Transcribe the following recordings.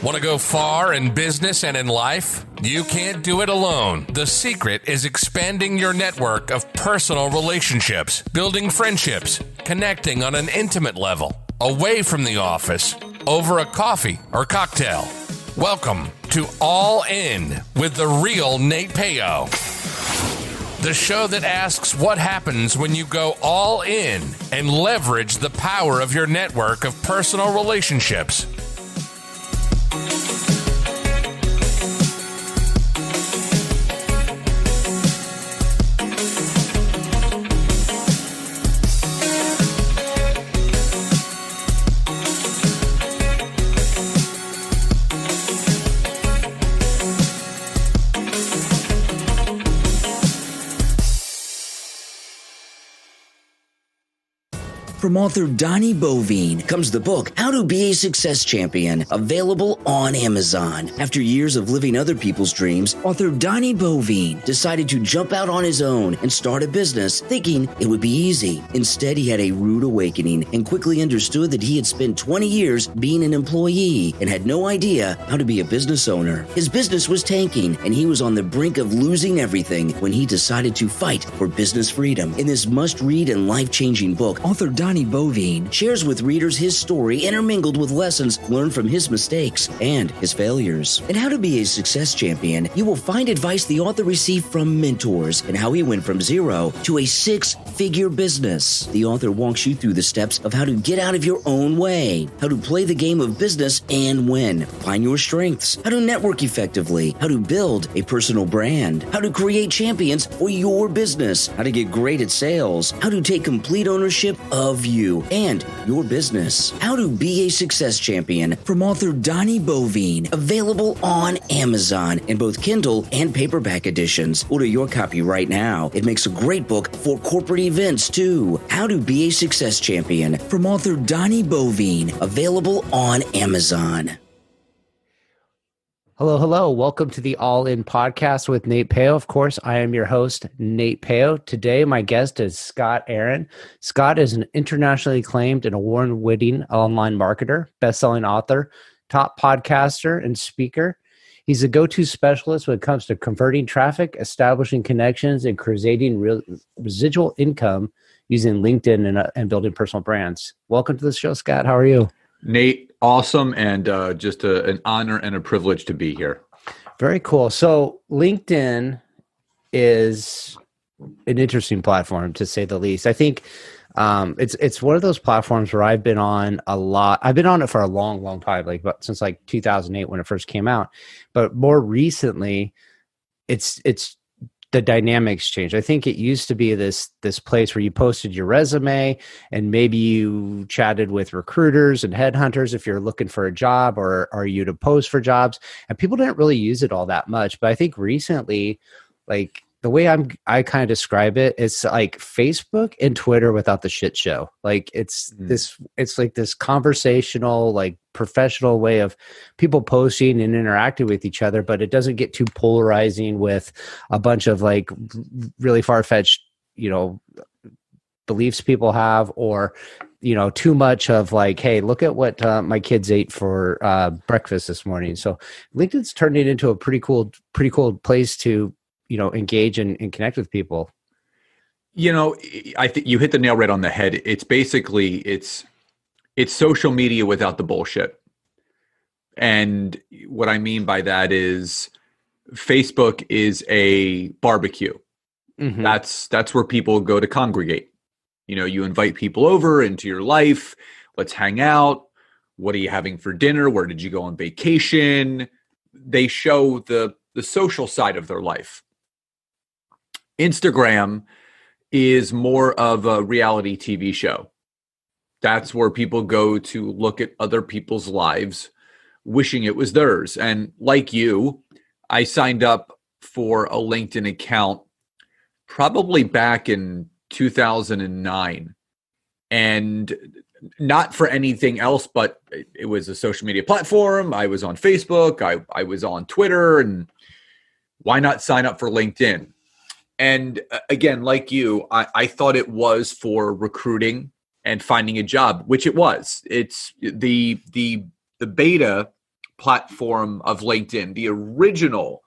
Want to go far in business and in life? You can't do it alone. The secret is expanding your network of personal relationships, building friendships, connecting on an intimate level, away from the office, over a coffee or cocktail. Welcome to All In with the real Nate Payo. The show that asks what happens when you go all in and leverage the power of your network of personal relationships. From author Donnie Boivin comes the book, How to Be a Success Champion, available on Amazon. After years of living other people's dreams, author Donnie Boivin decided to jump out on his own and start a business, thinking it would be easy. Instead, he had a rude awakening and quickly understood that he had spent 20 years being an employee and had no idea how to be a business owner. His business was tanking, and he was on the brink of losing everything when he decided to fight for business freedom. In this must-read and life-changing book, author Donnie Boivin shares with readers his story intermingled with lessons learned from his mistakes and his failures. In How to Be a Success Champion, you will find advice the author received from mentors and how he went from zero to a six-figure business. The author walks you through the steps of how to get out of your own way, how to play the game of business and win, find your strengths, how to network effectively, how to build a personal brand, how to create champions for your business, how to get great at sales, how to take complete ownership of you and your business. How to Be a Success Champion from author Donnie Boivin, available on Amazon in both Kindle and paperback editions. Order your copy right now. It makes a great book for corporate events too. How to Be a Success Champion from author Donnie Boivin, available on Amazon. Hello. Welcome to the All In podcast with Nate Payo. Of course, I am your host, Nate Payo. Today, my guest is Scott Aaron. Scott is an internationally acclaimed and award-winning online marketer, best-selling author, top podcaster, and speaker. He's a go-to specialist when it comes to converting traffic, establishing connections, and creating residual income using LinkedIn and building personal brands. Welcome to the show, Scott. How are you? Nate, awesome, and just an honor and a privilege to be here. Very cool. So LinkedIn is an interesting platform, to say the least. I think it's one of those platforms where I've been on a lot. I've been on it for a long time, since 2008 when it first came out. But more recently, it's the dynamics change. I think it used to be this place where you posted your resume and maybe you chatted with recruiters and headhunters if you're looking for a job or are you to post for jobs, and people didn't really use it all that much. But I think recently, the way I kind of describe it, it's like Facebook and Twitter without the shit show. It's like this conversational, professional way of people posting and interacting with each other, but it doesn't get too polarizing with a bunch of really far-fetched, beliefs people have, or, too much of hey, look at what my kids ate for breakfast this morning. So LinkedIn's turned it into a pretty cool place to engage and connect with people. I think you hit the nail right on the head. It's basically, it's social media without the bullshit. And what I mean by that is Facebook is a barbecue. Mm-hmm. That's where people go to congregate. You invite people over into your life. Let's hang out. What are you having for dinner? Where did you go on vacation? They show the social side of their life. Instagram is more of a reality TV show. That's where people go to look at other people's lives, wishing it was theirs. And like you, I signed up for a LinkedIn account probably back in 2009. And not for anything else, but it was a social media platform. I was on Facebook. I was on Twitter. And why not sign up for LinkedIn? And again, like you, I thought it was for recruiting and finding a job, which it was. It's the beta platform of LinkedIn, the original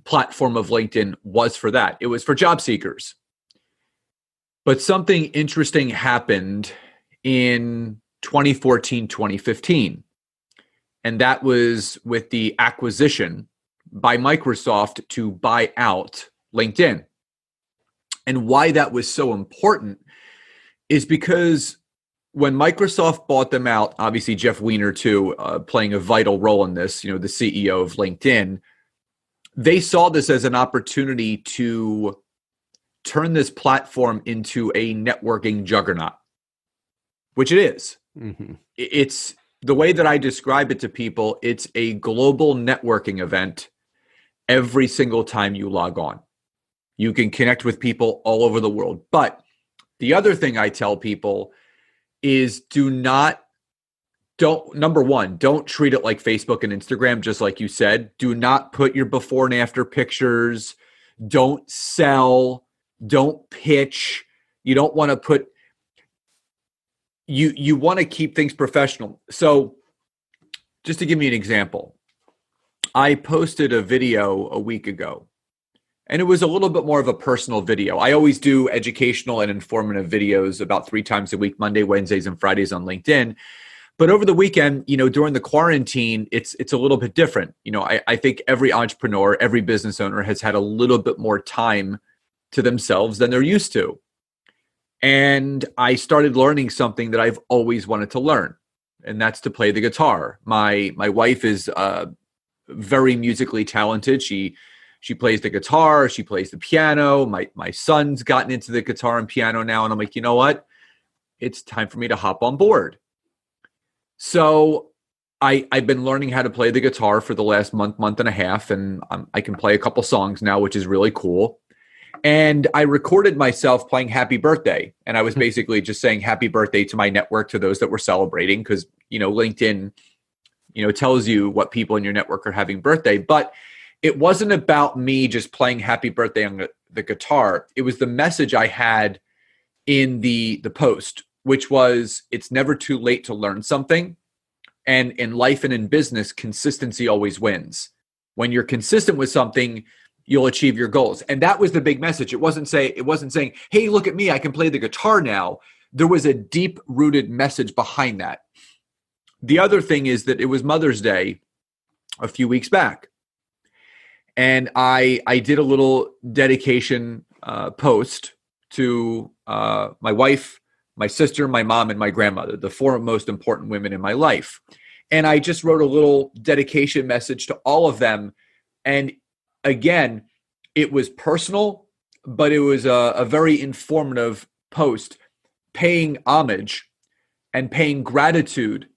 platform of LinkedIn was for that. It was for job seekers. But something interesting happened in 2014, 2015. And that was with the acquisition by Microsoft to buy out LinkedIn. And why that was so important is because when Microsoft bought them out, obviously Jeff Weiner too, playing a vital role in this, the CEO of LinkedIn, they saw this as an opportunity to turn this platform into a networking juggernaut, which it is. Mm-hmm. It's the way that I describe it to people, it's a global networking event every single time you log on. You can connect with people all over the world. But the other thing I tell people is number one, don't treat it like Facebook and Instagram, just like you said. Do not put your before and after pictures. Don't sell. Don't pitch. You don't want to put, you want to keep things professional. So just to give me an example, I posted a video a week ago, and it was a little bit more of a personal video. I always do educational and informative videos about 3 times a week, Monday, Wednesdays, and Fridays on LinkedIn. But over the weekend, during the quarantine, it's a little bit different. I think every entrepreneur, every business owner has had a little bit more time to themselves than they're used to. And I started learning something that I've always wanted to learn, and that's to play the guitar. My wife is very musically talented. She plays the guitar, she plays the piano. My son's gotten into the guitar and piano now, and I'm like, you know what? It's time for me to hop on board. So I've been learning how to play the guitar for the last month and a half, and I can play a couple songs now, which is really cool. And I recorded myself playing Happy Birthday. And I was basically just saying happy birthday to my network, to those that were celebrating, because, LinkedIn, tells you what people in your network are having birthday. But it wasn't about me just playing happy birthday on the guitar. It was the message I had in the post, which was, it's never too late to learn something. And in life and in business, consistency always wins. When you're consistent with something, you'll achieve your goals. And that was the big message. It wasn't saying, hey, look at me, I can play the guitar now. There was a deep-rooted message behind that. The other thing is that it was Mother's Day a few weeks back. And I did a little dedication post to my wife, my sister, my mom, and my grandmother, the 4 most important women in my life. And I just wrote a little dedication message to all of them. And again, it was personal, but it was a very informative post, paying homage and paying gratitude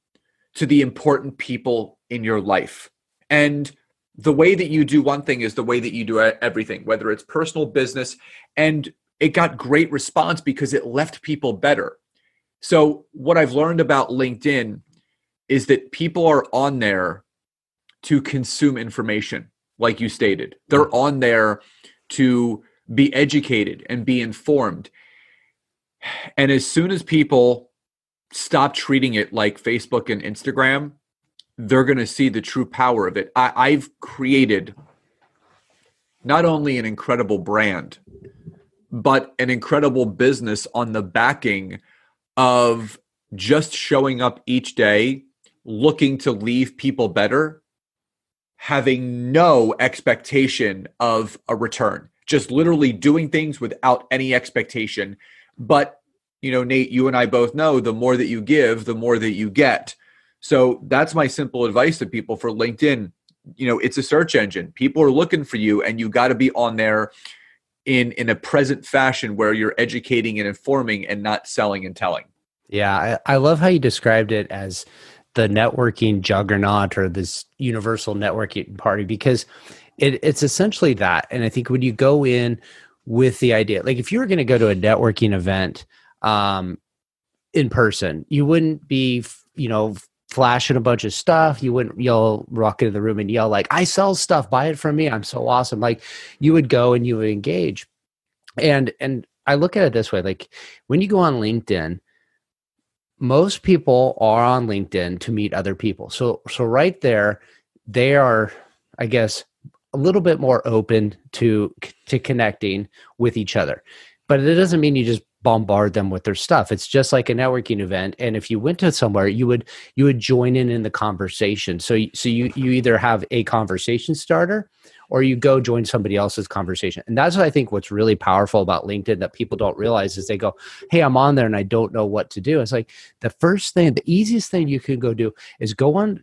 to the important people in your life. And the way that you do one thing is the way that you do everything, whether it's personal, business. And it got great response because it left people better. So what I've learned about LinkedIn is that people are on there to consume information, like you stated. They're on there to be educated and be informed. And as soon as people stop treating it like Facebook and Instagram, they're going to see the true power of it. I've created not only an incredible brand, but an incredible business on the backing of just showing up each day, looking to leave people better, having no expectation of a return, just literally doing things without any expectation. But, Nate, you and I both know the more that you give, the more that you get. So that's my simple advice to people for LinkedIn. It's a search engine. People are looking for you, and you got to be on there in a present fashion where you're educating and informing and not selling and telling. Yeah, I love how you described it as the networking juggernaut or this universal networking party, because it's essentially that. And I think when you go in with the idea, like if you were going to go to a networking event in person, you wouldn't be, flashing a bunch of stuff. You wouldn't yell, walk into the room and yell like, I sell stuff, buy it from me, I'm so awesome. Like you would go and you would engage. And I look at it this way, like when you go on LinkedIn, most people are on LinkedIn to meet other people. So right there, they are, I guess, a little bit more open to connecting with each other. But it doesn't mean you just bombard them with their stuff. It's just like a networking event. And if you went to somewhere, you would join in the conversation. So you either have a conversation starter or you go join somebody else's conversation. And that's what I think what's really powerful about LinkedIn that people don't realize is they go, hey, I'm on there and I don't know what to do. It's like the first thing, the easiest thing you can go do is go on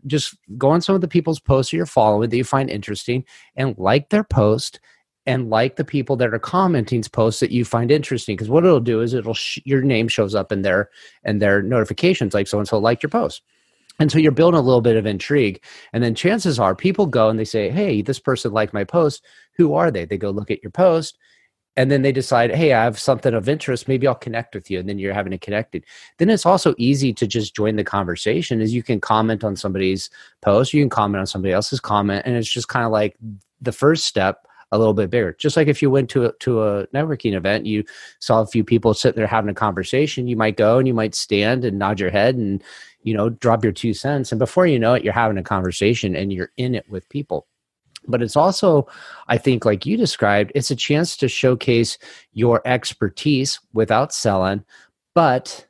some of the people's posts that you're following that you find interesting and like their post and like the people that are commenting posts that you find interesting. Because what it'll do is your name shows up in their notifications, like so-and-so liked your post. And so you're building a little bit of intrigue. And then chances are people go and they say, hey, this person liked my post. Who are they? They go look at your post. And then they decide, hey, I have something of interest. Maybe I'll connect with you. And then you're having it connected. Then it's also easy to just join the conversation as you can comment on somebody's post. You can comment on somebody else's comment. And it's just kind of like the first step a little bit bigger. Just like if you went to a networking event, you saw a few people sitting there having a conversation, you might go and you might stand and nod your head and, drop your 2 cents. And before you know it, you're having a conversation and you're in it with people. But it's also, I think, like you described, it's a chance to showcase your expertise without selling. But,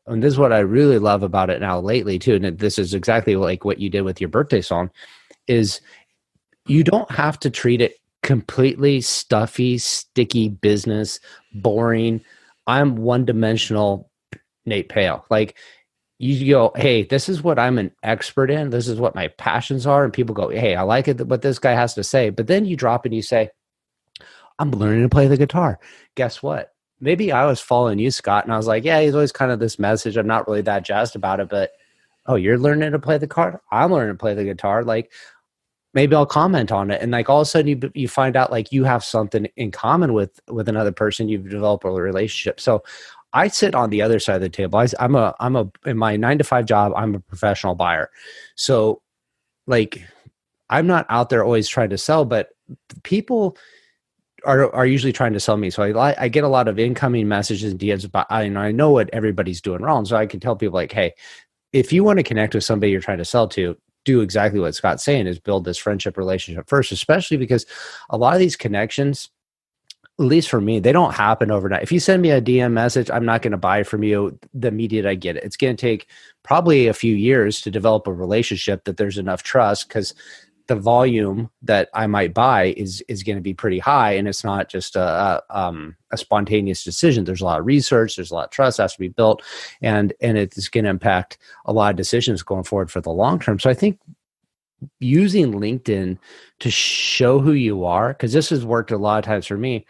and this is what I really love about it now lately too, and this is exactly like what you did with your birthday song, is you don't have to treat it completely stuffy, sticky business, boring. I'm one-dimensional Nate Pale. Like, you go, hey, this is what I'm an expert in. This is what my passions are. And people go, hey, I like it, what this guy has to say. But then you drop and you say, I'm learning to play the guitar. Guess what? Maybe I was following you, Scott, and I was like, yeah, he's always kind of this message. I'm not really that jazzed about it. But, oh, you're learning to play the guitar? I'm learning to play the guitar. Like, maybe I'll comment on it. And like all of a sudden you find out like you have something in common with another person. You've developed a relationship. So I sit on the other side of the table. I'm in my 9-to-5 job, I'm a professional buyer. So like, I'm not out there always trying to sell, but people are usually trying to sell me. So I get a lot of incoming messages and DMs about, I know what everybody's doing wrong. So I can tell people like, hey, if you want to connect with somebody you're trying to sell to, do exactly what Scott's saying, is build this friendship relationship first, especially because a lot of these connections, at least for me, they don't happen overnight. If you send me a DM message, I'm not going to buy from you the immediate I get it. It's going to take probably a few years to develop a relationship that there's enough trust, because the volume that I might buy is going to be pretty high, and it's not just a spontaneous decision. There's a lot of research, there's a lot of trust that has to be built, and it's going to impact a lot of decisions going forward for the long term. So I think using LinkedIn to show who you are, because this has worked a lot of times for me.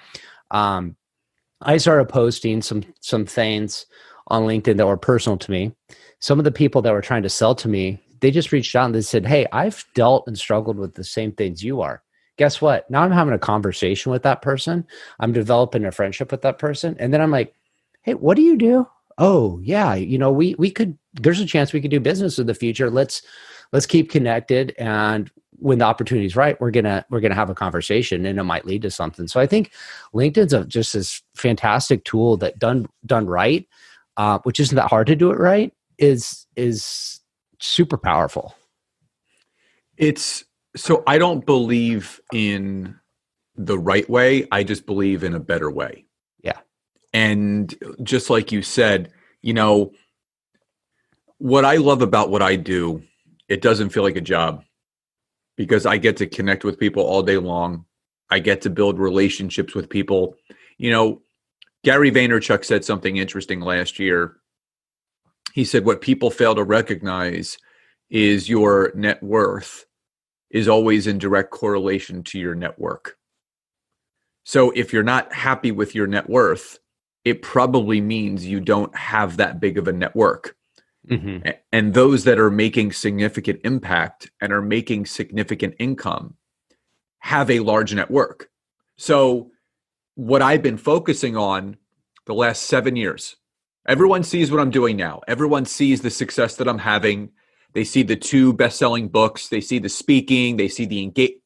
I started posting some things on LinkedIn that were personal to me. Some of the people that were trying to sell to me, they just reached out and they said, hey, I've dealt and struggled with the same things you are. Guess what? Now I'm having a conversation with that person. I'm developing a friendship with that person. And then I'm like, hey, what do you do? Oh yeah. We could, there's a chance we could do business in the future. Let's keep connected. And when the opportunity is right, we're going to have a conversation and it might lead to something. So I think LinkedIn's just this fantastic tool that done right, which isn't that hard to do it right, is super powerful. So I don't believe in the right way. I just believe in a better way. Yeah. And just like you said, what I love about what I do, it doesn't feel like a job, because I get to connect with people all day long. I get to build relationships with people. Gary Vaynerchuk said something interesting last year. He said, what people fail to recognize is your net worth is always in direct correlation to your network. So if you're not happy with your net worth, it probably means you don't have that big of a network. Mm-hmm. And those that are making significant impact and are making significant income have a large network. So what I've been focusing on the last 7 years, everyone sees what I'm doing now. Everyone sees the success that I'm having. They see the 2 best-selling books. They see the speaking. They see the engagement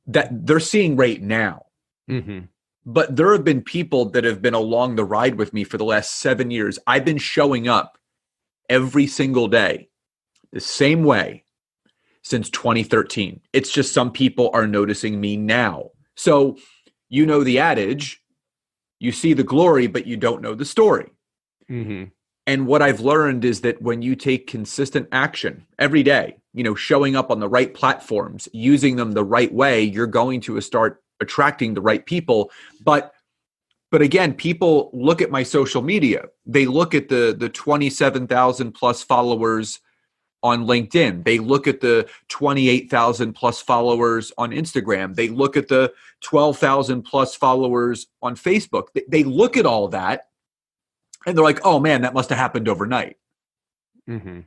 that they're seeing right now. Mm-hmm. But there have been people that have been along the ride with me for the last 7 years. I've been showing up every single day the same way, since 2013. It's just some people are noticing me now. So, you know the adage, you see the glory, but you don't know the story. Mm-hmm. And what I've learned is that when you take consistent action every day, showing up on the right platforms, using them the right way, you're going to start attracting the right people. But again, people look at my social media. They look at the 27,000 plus followers on LinkedIn. They look at the 28,000 plus followers on Instagram. They look at the 12,000 plus followers on Facebook. They look at all that and they're like, oh man, that must have happened overnight. Mm-hmm.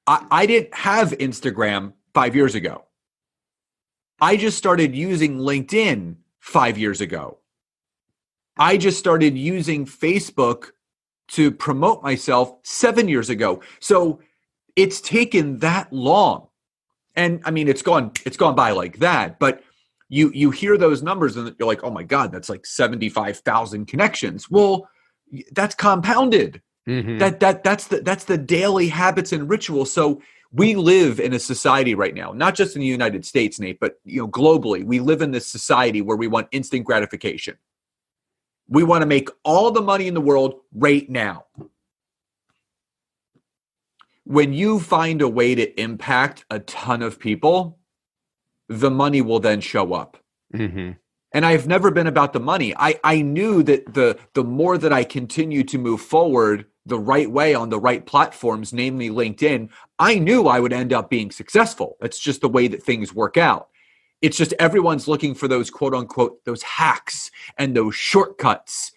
I didn't have Instagram 5 years ago. I just started using LinkedIn 5 years ago. I just started using Facebook to promote myself 7 years ago. So it's taken that long. And I mean, it's gone by like that, but you hear those numbers and you're like, oh my God, that's like 75,000 connections. Well, that's compounded. Mm-hmm. That's the daily habits and rituals. So we live in a society right now, not just in the United States, Nate, but globally, we live in this society where we want instant gratification. We want to make all the money in the world right now. When you find a way to impact a ton of people, the money will then show up. Mm-hmm. And I've never been about the money. I knew that the more that I continue to move forward the right way on the right platforms, namely LinkedIn, I knew I would end up being successful. That's just the way that things work out. It's just everyone's looking for those quote unquote, those hacks and those shortcuts.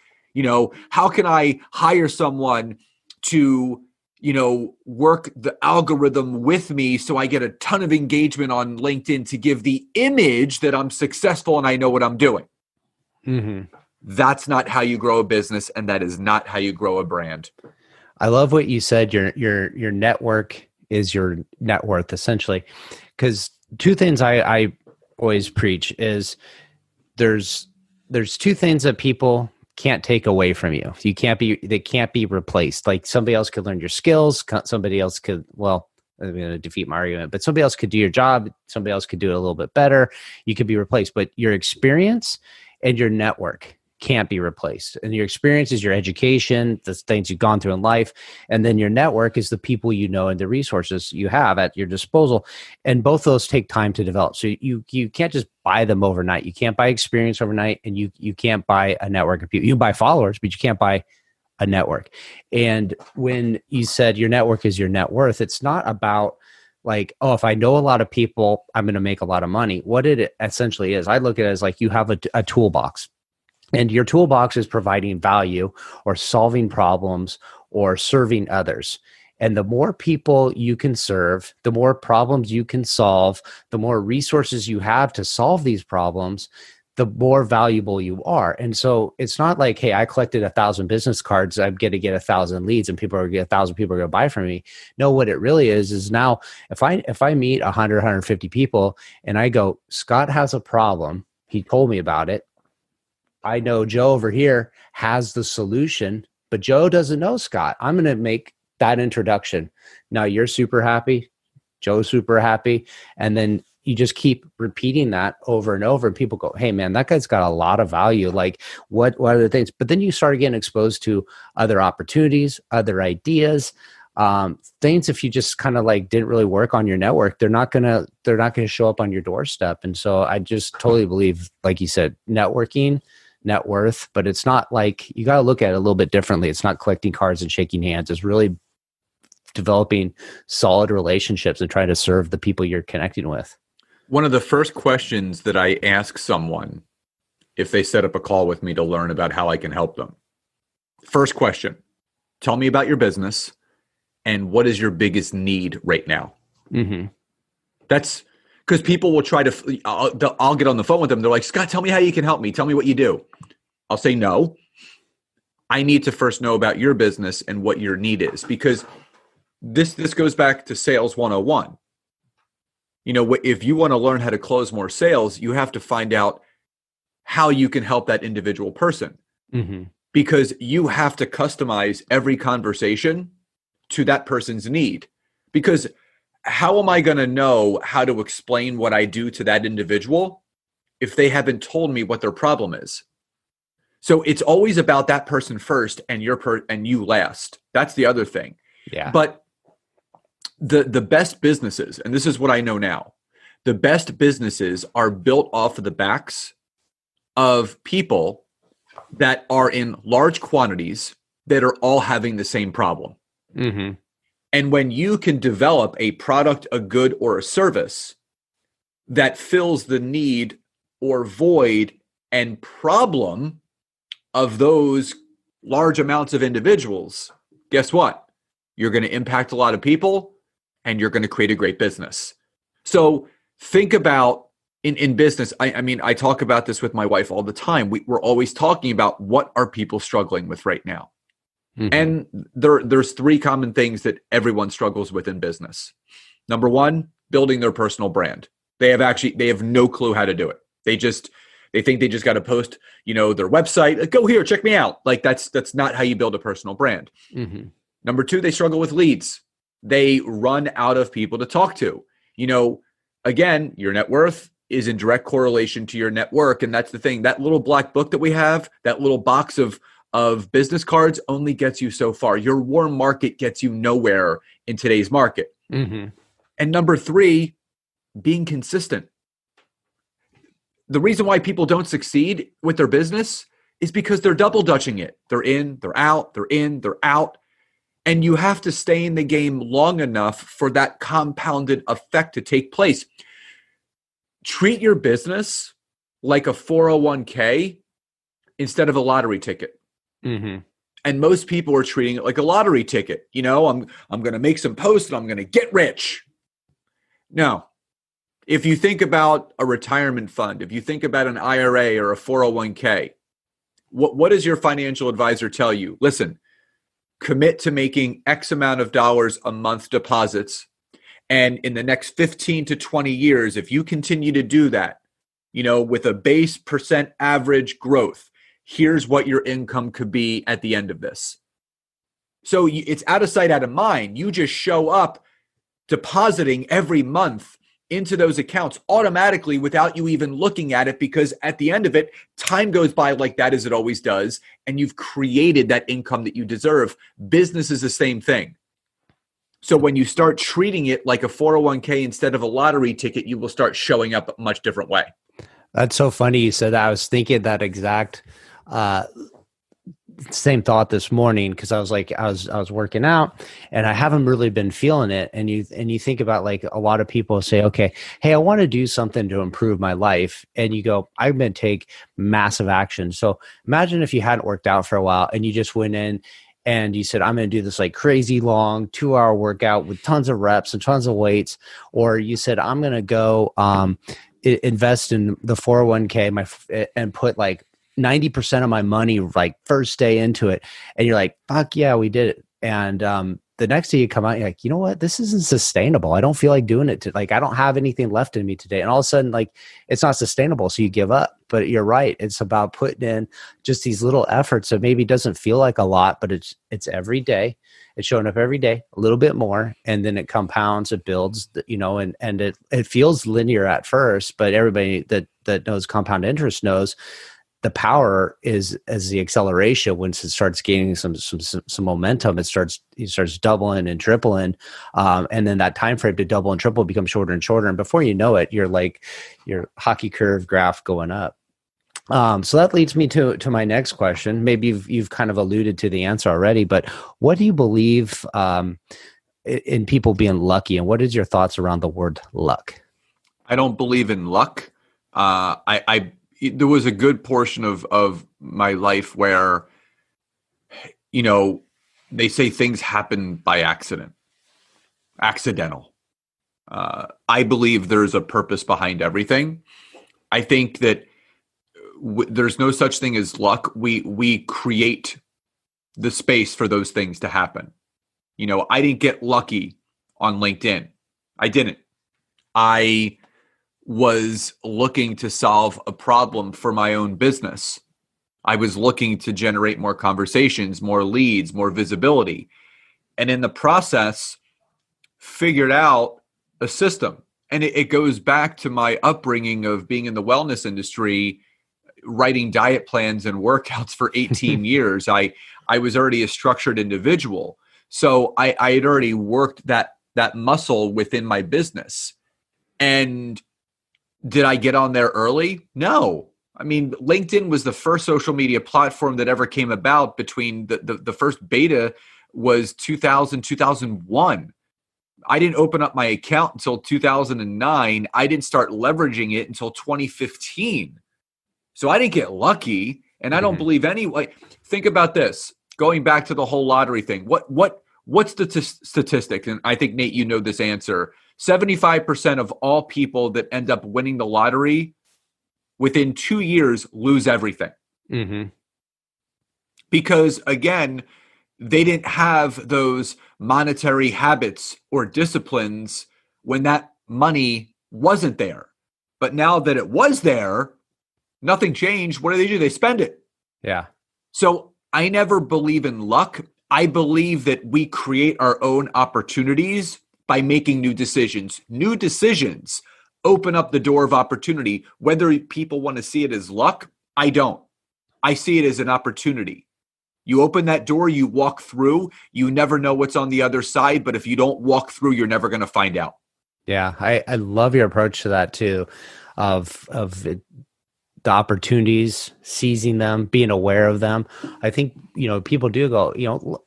How can I hire someone to, work the algorithm with me so I get a ton of engagement on LinkedIn to give the image that I'm successful and I know what I'm doing. Mm-hmm. That's not how you grow a business, and that is not how you grow a brand. I love what you said. Your network is your net worth, essentially. Because two things I always preach is there's two things that people can't take away from you. They can't be replaced. Like somebody else could learn your skills. Somebody else could, well, I'm going to defeat my argument, but somebody else could do your job. Somebody else could do it a little bit better. You could be replaced, but your experience and your network can't be replaced. And your experience is your education, the things you've gone through in life. And then your network is the people you know and the resources you have at your disposal. And both those take time to develop. So you can't just buy them overnight. You can't buy experience overnight, and you can't buy a network of people. You can buy followers, but you can't buy a network. And when you said your network is your net worth, it's not about like, oh, if I know a lot of people, I'm going to make a lot of money. What it essentially is, I look at it as like you have a toolbox. And your toolbox is providing value or solving problems or serving others. And the more people you can serve, the more problems you can solve, the more resources you have to solve these problems, the more valuable you are. And so it's not like, hey, I collected 1,000 business cards, I'm going to get 1,000 leads and 1,000 people are going to buy from me. No, what it really is now if I meet 100, 150 people and I go, Scott has a problem, he told me about it. I know Joe over here has the solution, but Joe doesn't know Scott. I'm going to make that introduction. Now you're super happy. Joe's super happy. And then you just keep repeating that over and over. And people go, hey man, that guy's got a lot of value. Like what are the things? But then you start getting exposed to other opportunities, other ideas, things. If you just kind of like didn't really work on your network, they're not going to show up on your doorstep. And so I just totally believe, like you said, networking, net worth, but it's not like, you got to look at it a little bit differently. It's not collecting cards and shaking hands. It's really developing solid relationships and trying to serve the people you're connecting with. One of the first questions that I ask someone if they set up a call with me to learn about how I can help them. First question, tell me about your business and what is your biggest need right now? Mm-hmm. That's because people will try to, I'll get on the phone with them. They're like, Scott, tell me how you can help me. Tell me what you do. I'll say, no, I need to first know about your business and what your need is, because this goes back to sales 101. If you want to learn how to close more sales, you have to find out how you can help that individual person, mm-hmm. because you have to customize every conversation to that person's need. Because how am I going to know how to explain what I do to that individual if they haven't told me what their problem is? So it's always about that person first and and you last. That's the other thing. Yeah. But the best businesses, and this is what I know now, the best businesses are built off of the backs of people that are in large quantities that are all having the same problem. Mm-hmm. And when you can develop a product, a good, or a service that fills the need or void and problem of those large amounts of individuals, guess what? You're going to impact a lot of people and you're going to create a great business. So think about in business. I mean, I talk about this with my wife all the time. We're always talking about what are people struggling with right now. Mm-hmm. And there's three common things that everyone struggles with in business. Number one, building their personal brand. They have no clue how to do it. They think they just got to post, their website. Go here, check me out. Like that's not how you build a personal brand. Mm-hmm. Number two, they struggle with leads. They run out of people to talk to. Again, your net worth is in direct correlation to your network. And that's the thing. That little black book that we have, that little box of business cards only gets you so far. Your warm market gets you nowhere in today's market. Mm-hmm. And number three, being consistent. The reason why people don't succeed with their business is because they're double dutching it. They're in, they're out, they're in, they're out. And you have to stay in the game long enough for that compounded effect to take place. Treat your business like a 401k instead of a lottery ticket. Mm-hmm. And most people are treating it like a lottery ticket. I'm going to make some posts and I'm going to get rich. No. If you think about a retirement fund, if you think about an IRA or a 401k, what does your financial advisor tell you? Listen, commit to making X amount of dollars a month deposits. And in the next 15 to 20 years, if you continue to do that, with a base percent average growth, here's what your income could be at the end of this. So it's out of sight, out of mind. You just show up depositing every month into those accounts automatically without you even looking at it, because at the end of it, time goes by like that, as it always does, and you've created that income that you deserve. Business is the same thing. So when you start treating it like a 401k instead of a lottery ticket, you will start showing up a much different way. That's so funny you said that. I was thinking that exact same thought this morning, because I was working out and I haven't really been feeling it. And you think about, like, a lot of people say, okay, hey, I want to do something to improve my life. And you go, I'm going to take massive action. So imagine if you hadn't worked out for a while and you just went in and you said, I'm going to do this like crazy long 2-hour workout with tons of reps and tons of weights. Or you said, I'm going to go invest in the 401k and put like 90% of my money like first day into it. And you're like, fuck yeah, we did it. And the next day you come out, you're like, you know what? This isn't sustainable. I don't feel like doing it. I don't have anything left in me today. And all of a sudden, like, it's not sustainable. So you give up. But you're right. It's about putting in just these little efforts that maybe doesn't feel like a lot, but it's every day. It's showing up every day, a little bit more, and then it compounds, it builds, and it feels linear at first, but everybody that knows compound interest knows the power is as the acceleration. Once it starts gaining some momentum, it starts doubling and tripling, and then that time frame to double and triple becomes shorter and shorter. And before you know it, you're like your hockey curve graph going up. So that leads me to my next question. Maybe you've kind of alluded to the answer already, but what do you believe in people being lucky, and what is your thoughts around the word luck? I don't believe in luck. There was a good portion of my life where, they say things happen by accidental. I believe there's a purpose behind everything. I think that there's no such thing as luck. We create the space for those things to happen. I didn't get lucky on LinkedIn. I didn't. I was looking to solve a problem for my own business. I was looking to generate more conversations, more leads, more visibility. And in the process, figured out a system. And it goes back to my upbringing of being in the wellness industry, writing diet plans and workouts for 18 years. I was already a structured individual. So I had already worked that muscle within my business. And did I get on there early? No. I mean, LinkedIn was the first social media platform that ever came about. Between the first beta was 2001. I didn't open up my account until 2009. I didn't start leveraging it until 2015. So I didn't get lucky. And I don't believe think about this, going back to the whole lottery thing. What's the statistic? And I think, Nate, you know this answer. 75% of all people that end up winning the lottery within 2 years lose everything. Mm-hmm. Because again, they didn't have those monetary habits or disciplines when that money wasn't there. But now that it was there, nothing changed. What do? They spend it. Yeah. So I never believe in luck. I believe that we create our own opportunities by making new decisions. New decisions open up the door of opportunity. Whether people want to see it as luck, I don't. I see it as an opportunity. You open that door, you walk through, you never know what's on the other side, but if you don't walk through, you're never going to find out. Yeah, I love your approach to that too, of the opportunities, seizing them, being aware of them. I think, people do go,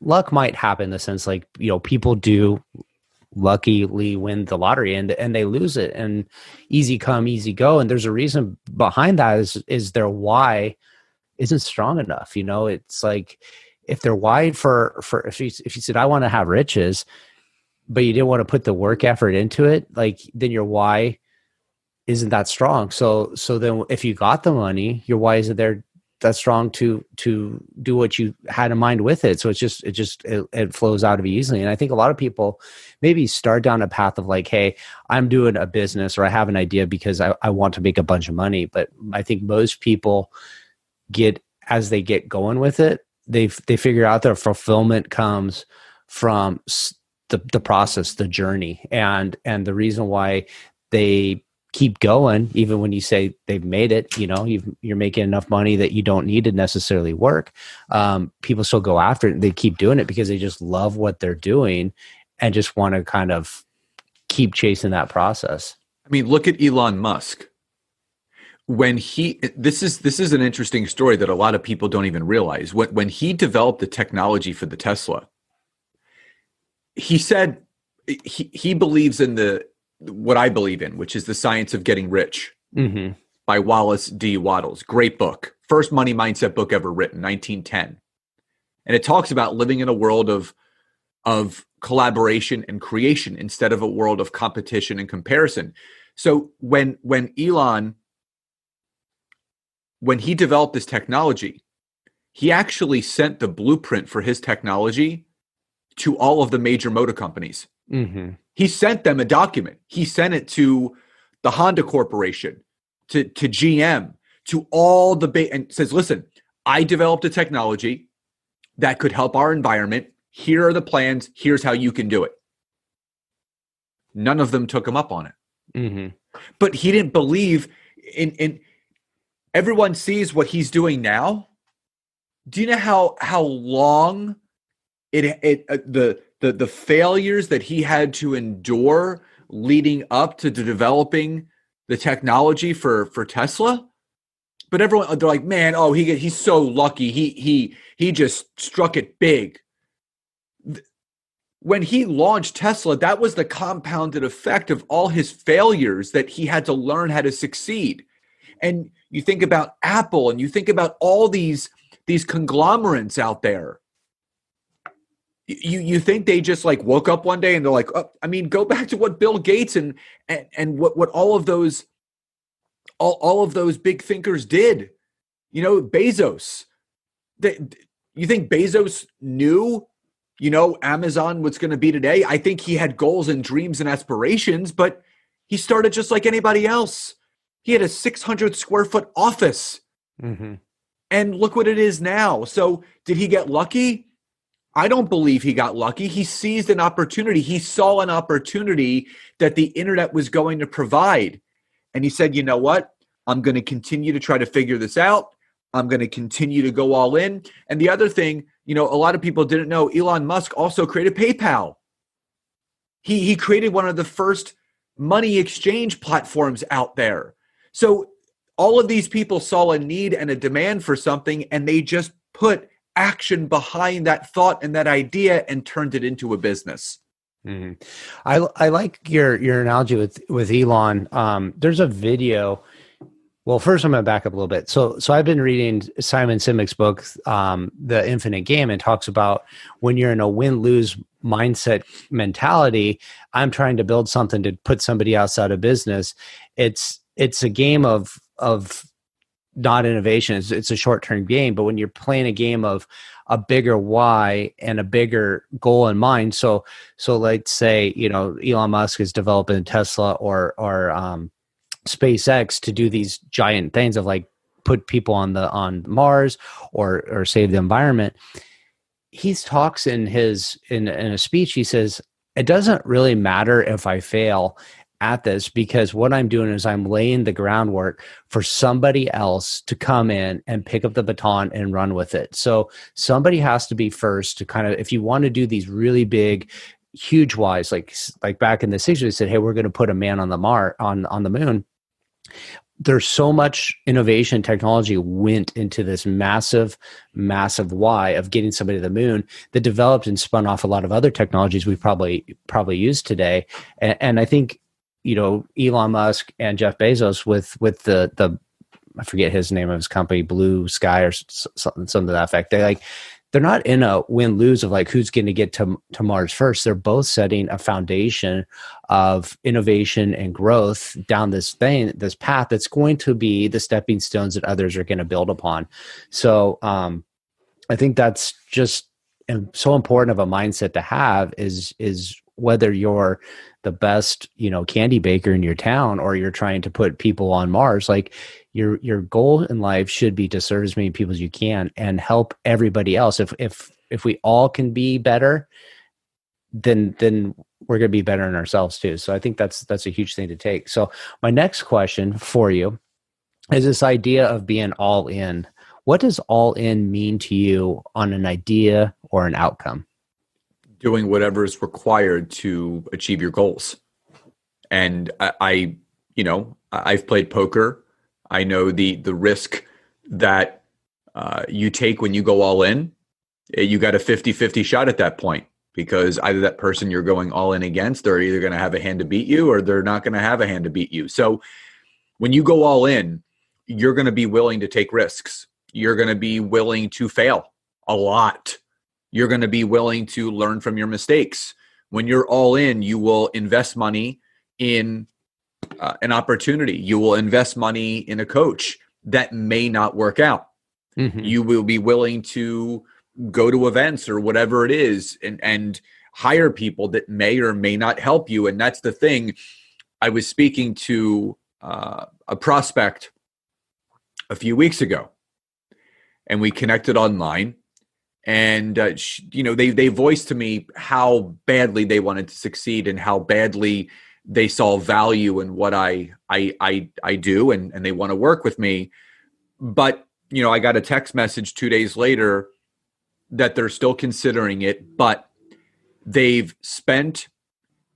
luck might happen in the sense like, people do luckily win the lottery and they lose it, and easy come, easy go. And there's a reason behind that is their why isn't strong enough. It's like if they're wide for if you said, I want to have riches, but you didn't want to put the work effort into it, like then your why isn't that strong. So then if you got the money, your why isn't there that strong to do what you had in mind with it. So it flows out of you easily. And I think a lot of people maybe start down a path of like, hey, I'm doing a business or I have an idea because I want to make a bunch of money. But I think most people as they get going with it, they figure out their fulfillment comes from the process, the journey, and the reason why they keep going, even when you say they've made it, you're making enough money that you don't need to necessarily work. People still go after it and they keep doing it because they just love what they're doing and just want to kind of keep chasing that process. I mean, look at Elon Musk. When this is an interesting story that a lot of people don't even realize. When he developed the technology for the Tesla, he said he believes in what I believe in, which is The Science of Getting Rich by Wallace D. Wattles. Great book. First money mindset book ever written, 1910. And it talks about living in a world of collaboration and creation instead of a world of competition and comparison. So when he developed this technology, he actually sent the blueprint for his technology to all of the major motor companies. Mm-hmm. He sent them a document. He sent it to the Honda Corporation, to GM, to all the and says, listen, I developed a technology that could help our environment. Here are the plans. Here's how you can do it. None of them took him up on it. Mm-hmm. But he didn't believe in everyone sees what he's doing now. Do you know how long the failures that he had to endure leading up to developing the technology for Tesla? But everyone, they're like, man, he's so lucky. He just struck it big. When he launched Tesla, that was the compounded effect of all his failures that he had to learn how to succeed. And you think about Apple and you think about all these conglomerates out there. You think they just like woke up one day and they're like, oh, I mean, go back to what Bill Gates and what all of those big thinkers did. Bezos. You think Bezos knew, Amazon what's going to be today? I think he had goals and dreams and aspirations, but he started just like anybody else. He had a 600 square foot office. Mm-hmm. And look what it is now. So did he get lucky? I don't believe he got lucky. He seized an opportunity. He saw an opportunity that the internet was going to provide. And he said, you know what? I'm going to continue to try to figure this out. I'm going to continue to go all in. And the other thing, a lot of people didn't know, Elon Musk also created PayPal. He created one of the first money exchange platforms out there. So all of these people saw a need and a demand for something, and they just put action behind that thought and that idea and turned it into a business. Mm-hmm. I like your analogy with Elon. There's a video. Well, first I'm going to back up a little bit. So I've been reading Simon Sinek's book, The Infinite Game, and talks about when you're in a win-lose mindset mentality, I'm trying to build something to put somebody else out of business. It's a game of not innovation. It's a short-term game, but when you're playing a game of a bigger why and a bigger goal in mind. So let's say, Elon Musk is developing Tesla or SpaceX to do these giant things of like put people on Mars or save the environment. He talks in a speech. He says, it doesn't really matter if I fail at this, because what I'm doing is I'm laying the groundwork for somebody else to come in and pick up the baton and run with it. So somebody has to be first to kind of, if you want to do these really big, huge whys, like back in the 60s, they said, hey, we're going to put a man on the on the moon. There's so much innovation technology went into this massive why of getting somebody to the moon that developed and spun off a lot of other technologies we probably use today. And I think, Elon Musk and Jeff Bezos with the I forget his name of his company, Blue Sky or something to that effect. They're not in a win-lose of like who's going to get to Mars first. They're both setting a foundation of innovation and growth down this path that's going to be the stepping stones that others are going to build upon. So I think that's just so important of a mindset to have is whether you're the best, candy baker in your town or you're trying to put people on Mars, like your goal in life should be to serve as many people as you can and help everybody else. If we all can be better, then we're going to be better in ourselves too. So I think that's a huge thing to take. So my next question for you is this idea of being all in. What does all in mean to you on an idea or an outcome? Doing whatever is required to achieve your goals. And I've played poker. I know the risk that you take when you go all in. You got a 50-50 shot at that point, because either that person you're going all in against, they're either going to have a hand to beat you or they're not going to have a hand to beat you. So when you go all in, you're going to be willing to take risks. You're going to be willing to fail a lot. You're going to be willing to learn from your mistakes. When you're all in, you will invest money in an opportunity. You will invest money in a coach that may not work out. Mm-hmm. You will be willing to go to events or whatever it is and hire people that may or may not help you. And that's the thing. I was speaking to a prospect a few weeks ago, and we connected online. And, they voiced to me how badly they wanted to succeed and how badly they saw value in what I do, and they want to work with me. But, I got a text message 2 days later that they're still considering it, but they've spent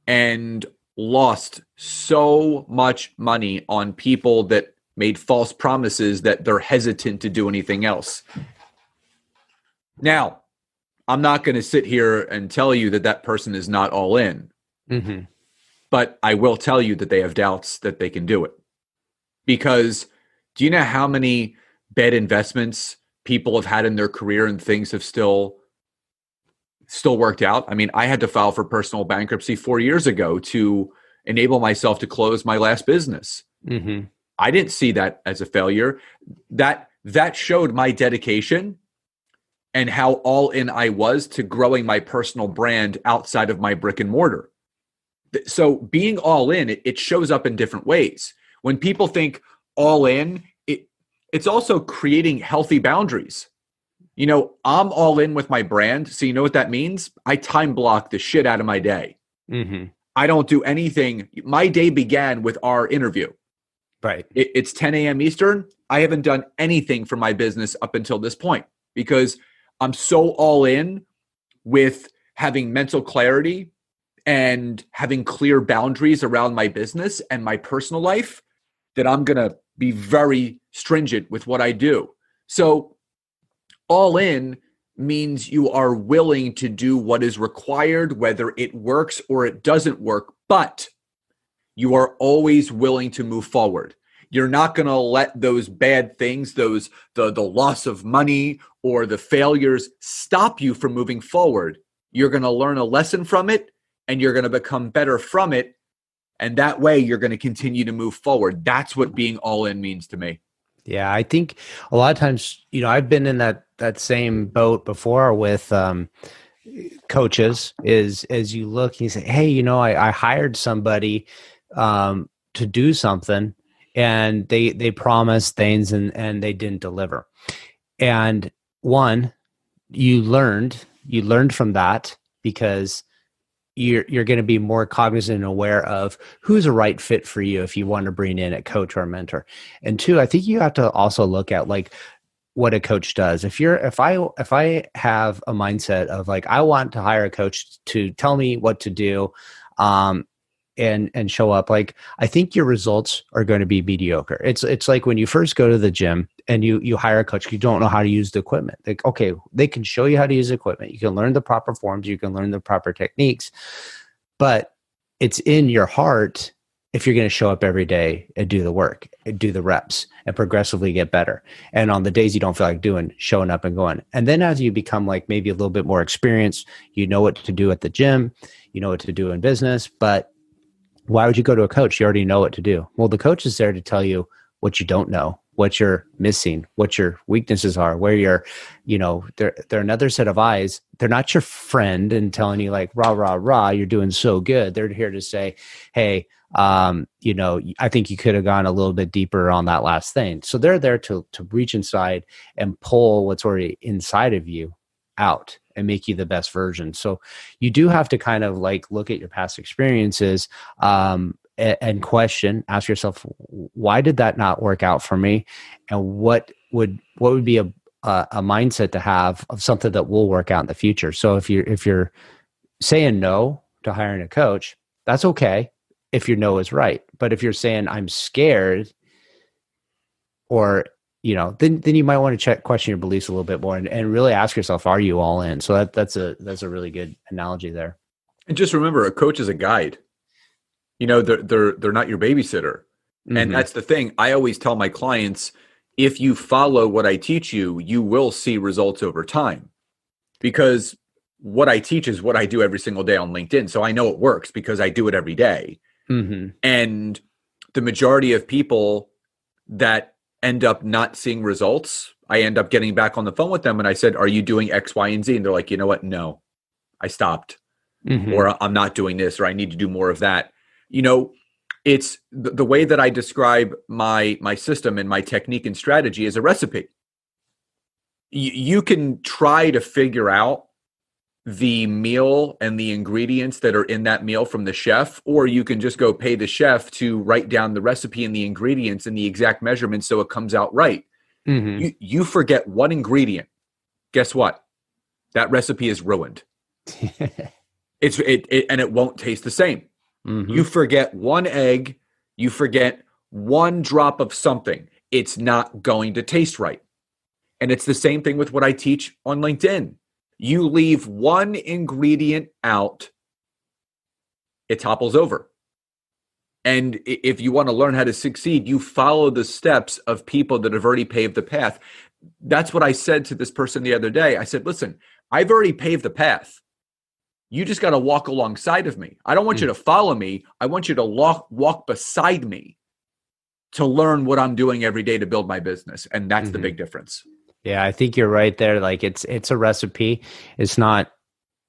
and lost so much money on people that made false promises that they're hesitant to do anything else. Now, I'm not going to sit here and tell you that person is not all in, mm-hmm. but I will tell you that they have doubts that they can do it. Because do you know how many bad investments people have had in their career and things have still worked out? I mean, I had to file for personal bankruptcy 4 years ago to enable myself to close my last business. Mm-hmm. I didn't see that as a failure. That showed my dedication and how all in I was to growing my personal brand outside of my brick and mortar. So being all in, it shows up in different ways. When people think all in, it's also creating healthy boundaries. I'm all in with my brand. So you know what that means? I time block the shit out of my day. Mm-hmm. I don't do anything. My day began with our interview. Right. It's 10 a.m. Eastern. I haven't done anything for my business up until this point because I'm so all in with having mental clarity and having clear boundaries around my business and my personal life that I'm going to be very stringent with what I do. So all in means you are willing to do what is required, whether it works or it doesn't work, but you are always willing to move forward. You're not going to let those bad things, the loss of money or the failures stop you from moving forward. You're going to learn a lesson from it and you're going to become better from it. And that way you're going to continue to move forward. That's what being all in means to me. Yeah, I think a lot of times, I've been in that same boat before with coaches is as you look and you say, hey, I hired somebody to do something and they promised things and they didn't deliver. And one, you learned from that because you're going to be more cognizant and aware of who's a right fit for you if you want to bring in a coach or a mentor. And two, I think you have to also look at like what a coach does. If I have a mindset of like, I want to hire a coach to tell me what to do, and show up, like, I think your results are going to be mediocre. It's like when you first go to the gym and you hire a coach, you don't know how to use the equipment. Like, okay, they can show you how to use the equipment. You can learn the proper forms. You can learn the proper techniques, but it's in your heart if you're going to show up every day and do the work, and do the reps, and progressively get better. And on the days you don't feel like showing up and going. And then as you become like maybe a little bit more experienced, you know what to do at the gym, you know what to do in business, but why would you go to a coach? You already know what to do. Well, the coach is there to tell you what you don't know, what you're missing, what your weaknesses are, where you're, they're another set of eyes. They're not your friend and telling you like, rah, rah, rah, you're doing so good. They're here to say, hey, I think you could have gone a little bit deeper on that last thing. So they're there to reach inside and pull what's already inside of you out and make you the best version. So you do have to kind of like look at your past experiences and ask yourself, why did that not work out for me? And what would be a mindset to have of something that will work out in the future? So if you're saying no to hiring a coach, that's okay if your no is right. But if you're saying I'm scared, or then you might want to question your beliefs a little bit more and really ask yourself, are you all in? So that's a really good analogy there. And just remember, a coach is a guide. They're not your babysitter. Mm-hmm. And that's the thing. I always tell my clients, if you follow what I teach you, you will see results over time. Because what I teach is what I do every single day on LinkedIn. So I know it works because I do it every day. Mm-hmm. And the majority of people that end up not seeing results, I end up getting back on the phone with them and I said, are you doing X, Y, and Z? And they're like, you know what? No, I stopped. Mm-hmm. Or I'm not doing this, or I need to do more of that. It's the way that I describe my system and my technique and strategy is a recipe. You can try to figure out the meal and the ingredients that are in that meal from the chef, or you can just go pay the chef to write down the recipe and the ingredients and the exact measurements so it comes out right. Mm-hmm. You forget one ingredient. Guess what? That recipe is ruined. And it won't taste the same. Mm-hmm. You forget one egg, you forget one drop of something, it's not going to taste right. And it's the same thing with what I teach on LinkedIn. You leave one ingredient out, it topples over. And if you want to learn how to succeed, you follow the steps of people that have already paved the path. That's what I said to this person the other day. I said, listen, I've already paved the path. You just got to walk alongside of me. I don't want you to follow me. I want you to walk beside me to learn what I'm doing every day to build my business. And that's the big difference. Yeah, I think you're right there. Like it's a recipe. It's not,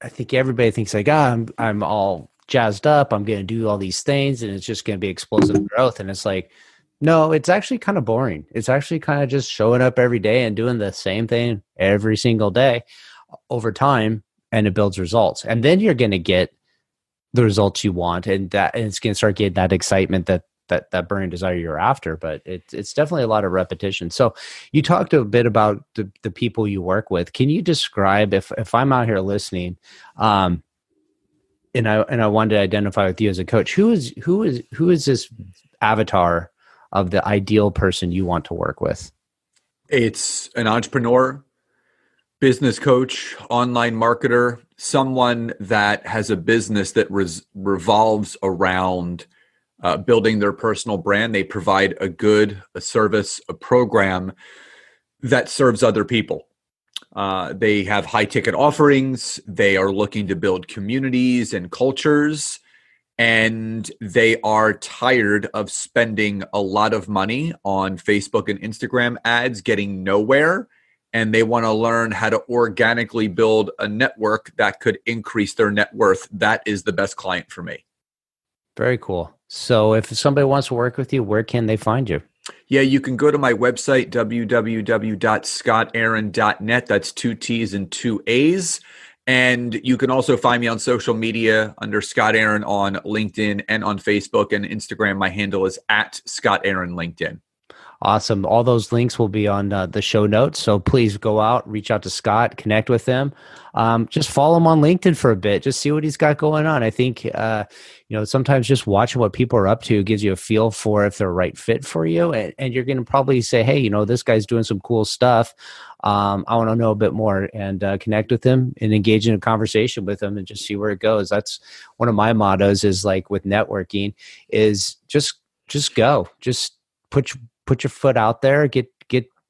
I think everybody thinks like, I'm all jazzed up. I'm going to do all these things and it's just going to be explosive growth. And it's like, No, it's actually kind of boring. It's actually kind of just showing up every day and doing the same thing every single day over time, and it builds results. And then you're going to get the results you want, and it's going to start getting that excitement that burning desire you're after. But it's definitely a lot of repetition. So you talked a bit about the people you work with. Can you describe, if I'm out here listening, and I wanted to identify with you as a coach, who is this avatar of the ideal person you want to work with? It's an entrepreneur, business coach, online marketer, someone that has a business that revolves around building their personal brand. They provide a service, a program that serves other people. They have high ticket offerings. They are looking to build communities and cultures. And they are tired of spending a lot of money on Facebook and Instagram ads, getting nowhere. And they want to learn how to organically build a network that could increase their net worth. That is the best client for me. Very cool. So if somebody wants to work with you, where can they find you? Yeah, you can go to my website, www.scottaaron.net. That's 2 T's and 2 A's. And you can also find me on social media under Scott Aaron on LinkedIn and on Facebook and Instagram. My handle is @ScottAaronLinkedIn. Awesome. All those links will be on the show notes. So please go out, reach out to Scott, connect with him. Just follow him on LinkedIn for a bit. Just see what he's got going on. I think, sometimes just watching what people are up to gives you a feel for if they're a right fit for you. And you're going to probably say, hey, this guy's doing some cool stuff. I want to know a bit more, and connect with him and engage in a conversation with him and just see where it goes. That's one of my mottos, is like with networking, is just go. Just put your foot out there, get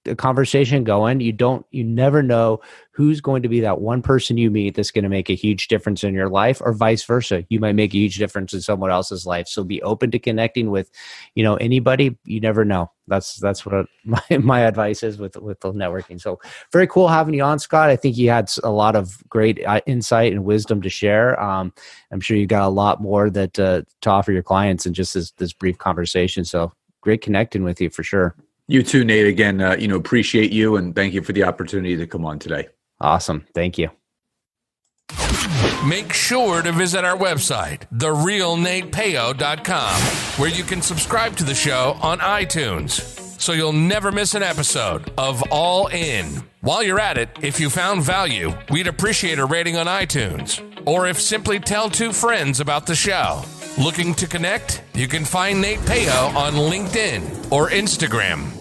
a conversation going. You never know who's going to be that one person you meet that's going to make a huge difference in your life, or vice versa. You might make a huge difference in someone else's life. So be open to connecting with, anybody. You never know. That's what my advice is with the networking. So very cool having you on, Scott. I think you had a lot of great insight and wisdom to share. I'm sure you got a lot more that to offer your clients in just this brief conversation. So great connecting with you for sure. You too, Nate. Again, appreciate you, and thank you for the opportunity to come on today. Awesome. Thank you. Make sure to visit our website, therealnatepeo.com, where you can subscribe to the show on iTunes, so you'll never miss an episode of All In. While you're at it, if you found value, we'd appreciate a rating on iTunes, or if simply tell 2 friends about the show. Looking to connect? You can find Nate Peo on LinkedIn or Instagram.